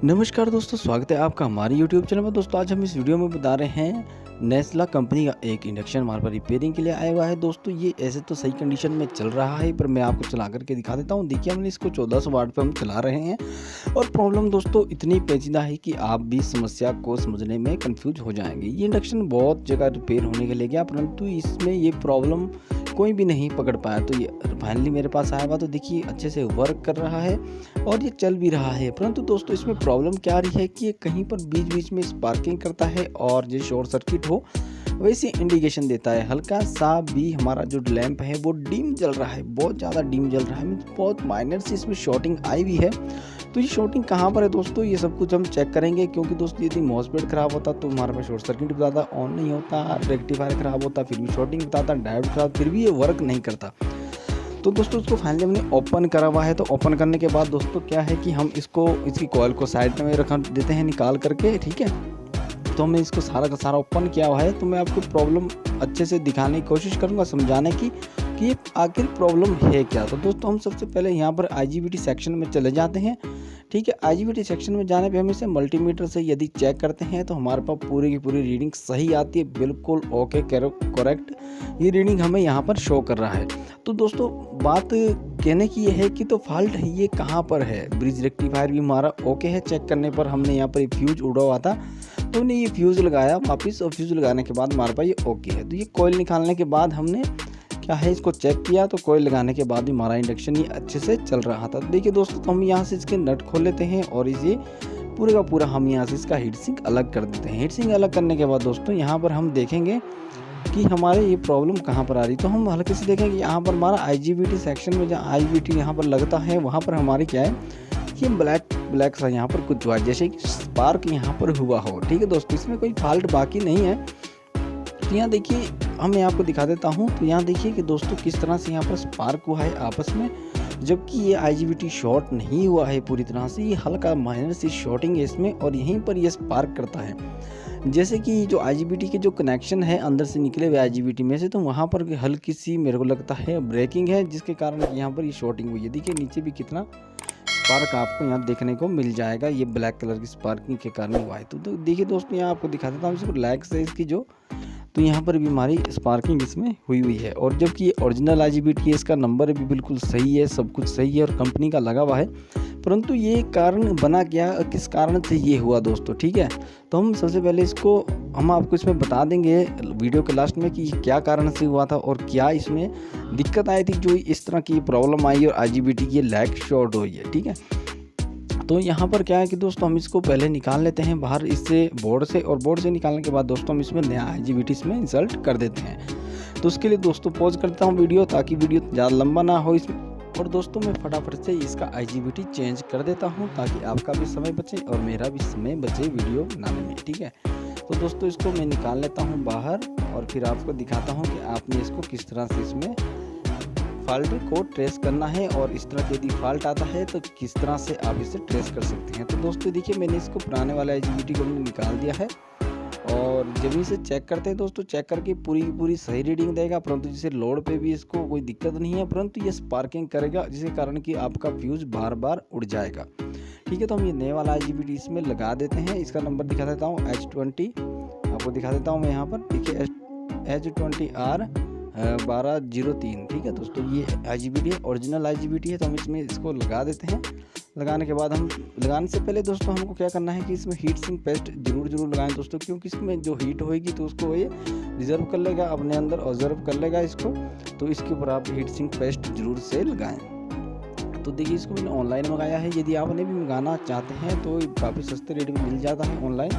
नमस्कार दोस्तों, स्वागत है आपका हमारे YouTube चैनल में। दोस्तों आज हम इस वीडियो में बता रहे हैं नेस्ला कंपनी का एक इंडक्शन हमारे पास रिपेयरिंग के लिए आया हुआ है। दोस्तों ये ऐसे तो सही कंडीशन में चल रहा है, पर मैं आपको चला करके दिखा देता हूँ। देखिए हमने इसको 1400 वाट पे हम चला रहे हैं और प्रॉब्लम दोस्तों इतनी पेचीदा है कि आप भी समस्या को समझने में कंफ्यूज हो जाएंगे। ये इंडक्शन बहुत जगह रिपेयर होने के लिए गया, परंतु इसमें ये प्रॉब्लम कोई भी नहीं पकड़ पाया। तो ये फाइनली मेरे पास आया हुआ, तो देखिए अच्छे से वर्क कर रहा है और ये चल भी रहा है। परंतु दोस्तों इसमें प्रॉब्लम क्या आ रही है कि ये कहीं पर बीच बीच में स्पार्किंग करता है और जो शॉर्ट सर्किट हो वैसे इंडिकेशन देता है। हल्का सा भी हमारा जो लैंप है वो डिम जल रहा है, बहुत ज़्यादा डिम जल रहा है। बहुत माइनर से इसमें शॉर्टिंग आई हुई है। तो ये शॉर्टिंग कहाँ पर है दोस्तों, ये सब कुछ हम चेक करेंगे। क्योंकि दोस्तों यदि मॉसफेट खराब होता तो हमारे पास शॉर्ट सर्किट बताता, ऑन नहीं होता, रेक्टिफायर खराब होता फिर भी शॉर्टिंग बताता, डायोड खराब फिर भी ये वर्क नहीं करता। तो दोस्तों इसको फाइनली हमने ओपन करा हुआ है। तो ओपन करने के बाद दोस्तों क्या है कि हम इसकी कॉइल को साइड में रख देते हैं निकाल करके, ठीक है। तो हमने इसको सारा का सारा ओपन किया हुआ है। तो मैं आपको प्रॉब्लम अच्छे से दिखाने की कोशिश करूंगा, समझाने की कि ये आखिर प्रॉब्लम है क्या। तो दोस्तों हम सबसे पहले यहाँ पर IGBT सेक्शन में चले जाते हैं, ठीक है। IGBT सेक्शन में जाने पे हम इसे मल्टीमीटर से यदि चेक करते हैं तो हमारे पास पूरी की पूरी रीडिंग सही आती है, बिल्कुल ओके करेक्ट ये रीडिंग हमें यहाँ पर शो कर रहा है। तो दोस्तों बात कहने की ये है कि तो फॉल्ट है ये कहाँ पर है। ब्रिज रेक्टिफायर भी हमारा ओके है, चेक करने पर हमने यहाँ पर फ्यूज उड़ा हुआ था तो हमने ये फ्यूज़ लगाया वापस, और फ्यूज़ लगाने के बाद हमारे पास ये ओके है। तो ये कोयल निकालने के बाद हमने क्या है इसको चेक किया, तो कोयल लगाने के बाद भी हमारा इंडक्शन ये अच्छे से चल रहा था। देखिए दोस्तों तो हम यहाँ से इसके नट खोल लेते हैं और इसे पूरे का पूरा हम यहाँ से इसका हीट सिंक अलग कर देते हैं। हीट सिंक अलग करने के बाद दोस्तों यहाँ पर हम देखेंगे कि हमारे ये प्रॉब्लम कहाँ पर आ रही। तो हम हल्के से देखेंगे यहाँ पर हमारा IGBT सेक्शन में जहाँ IGBT यहाँ पर लगता है वहाँ पर हमारी क्या है ये ब्लैक सा यहाँ पर कुछ हुआ, जैसे कि स्पार्क यहाँ पर हुआ हो, ठीक है दोस्तों। इसमें कोई फॉल्ट बाकी नहीं है। तो यहाँ देखिए हम यहाँ आपको दिखा देता हूँ। तो यहाँ देखिए कि दोस्तों किस तरह से यहाँ पर स्पार्क हुआ है आपस में, जबकि ये IGBT शॉर्ट नहीं हुआ है पूरी तरह से। ये हल्का माइनर सी शॉर्टिंग है इसमें और यहीं पर ये स्पार्क करता है। जैसे कि जो IGBT के जो कनेक्शन है अंदर से निकले हुए IGBT में से, तो वहाँ पर हल्की सी मेरे को लगता है ब्रेकिंग है, जिसके कारण यहाँ पर ये शॉर्टिंग हुई है। देखिए नीचे भी कितना स्पार्क आपको यहाँ देखने को मिल जाएगा, ये ब्लैक कलर की स्पार्किंग के कारण हुआ है। तो देखिए दोस्तों यहाँ आपको दिखा देता हूँ इसको ब्लैक से इसकी जो, तो यहाँ पर भी हमारी स्पार्किंग इसमें हुई है। और जबकि ये ओरिजिनल IGBT है, इसका नंबर भी बिल्कुल सही है, सब कुछ सही है और कंपनी का लगा हुआ है। परंतु ये कारण बना क्या, किस कारण से ये हुआ दोस्तों, ठीक है। तो हम सबसे पहले इसको हम आपको इसमें बता देंगे वीडियो के लास्ट में कि क्या कारण से हुआ था और क्या इसमें दिक्कत आई थी जो इस तरह की प्रॉब्लम आई और IGBT की लाइट शॉर्ट हुई है, ठीक है। तो यहाँ पर क्या है कि दोस्तों हम इसको पहले निकाल लेते हैं बाहर इससे बोर्ड से, और बोर्ड से निकालने के बाद दोस्तों हम इसमें नया IGBT इसमें इंसर्ट कर देते हैं। तो उसके लिए दोस्तों पॉज करता हूँ वीडियो, ताकि वीडियो ज़्यादा लंबा ना हो इसमें। और दोस्तों मैं फटाफट से इसका IGBT चेंज कर देता हूँ ताकि आपका भी समय बचे और मेरा भी समय बचे वीडियो बनाने में, ठीक है। तो दोस्तों इसको मैं निकाल लेता हूँ बाहर और फिर आपको दिखाता हूँ कि आपने इसको किस तरह से इसमें फॉल्ट को ट्रेस करना है, और इस तरह के यदि फॉल्ट आता है तो किस तरह से आप इसे ट्रेस कर सकते हैं। तो दोस्तों देखिए मैंने इसको पुराने वाला IGBT को निकाल दिया है और जब इसे चेक करते हैं दोस्तों, चेक करके पूरी की पूरी सही रीडिंग देगा। परंतु जैसे लोड पे भी इसको कोई दिक्कत नहीं है, परंतु ये स्पार्किंग करेगा जिसके कारण कि आपका फ्यूज बार बार उड़ जाएगा, ठीक है। तो हम ये नए वाला IGBT इसमें लगा देते हैं। इसका नंबर दिखा देता हूँ H20, आपको दिखा देता हूँ मैं यहाँ पर, देखिए H20R 1203, ठीक है दोस्तों। ये IGBT है, ओरिजिनल IGBT है। तो हम इसमें इसको लगा देते हैं। लगाने के बाद हम लगाने से पहले दोस्तों हमको क्या करना है कि इसमें हीट सिंक पेस्ट जरूर लगाएं दोस्तों, क्योंकि इसमें जो हीट होएगी तो उसको ये रिजर्व कर लेगा, अपने अंदर ऑब्जर्व कर लेगा इसको। तो इसके ऊपर आप हीट सिंक पेस्ट जरूर से लगाएं। तो देखिए इसको मैंने ऑनलाइन मंगाया है, यदि आपने भी मंगाना चाहते हैं तो काफ़ी सस्ते रेट में मिल जाता है ऑनलाइन।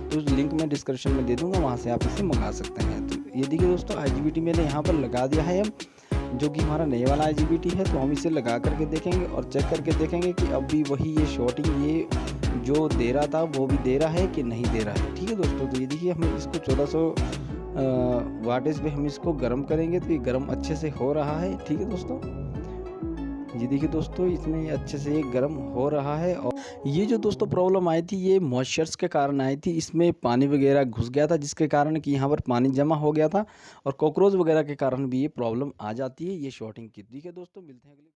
तो उस लिंक मैं डिस्क्रिप्शन में दे दूँगा, वहाँ से आप इसे मंगा सकते हैं। तो ये देखिए दोस्तों IGBT मैंने यहाँ पर लगा दिया है अब, जो कि हमारा नए वाला IGBT है। तो हम इसे लगा करके देखेंगे और चेक करके देखेंगे कि अब भी वही ये शॉर्टिंग ये जो दे रहा था वो भी दे रहा है कि नहीं दे रहा है, ठीक है दोस्तों। तो ये देखिए हम इसको 1400 वाटेज पे हम इसको गर्म करेंगे तो ये गर्म अच्छे से हो रहा है, ठीक है दोस्तों। ये देखिए दोस्तों इसमें अच्छे से ये गर्म हो रहा है। और ये जो दोस्तों प्रॉब्लम आई थी ये मॉइस्चर्स के कारण आई थी, इसमें पानी वगैरह घुस गया था जिसके कारण कि यहाँ पर पानी जमा हो गया था, और कॉकरोच वगैरह के कारण भी ये प्रॉब्लम आ जाती है ये शॉर्टिंग की। ठीक है दोस्तों, मिलते हैं अगले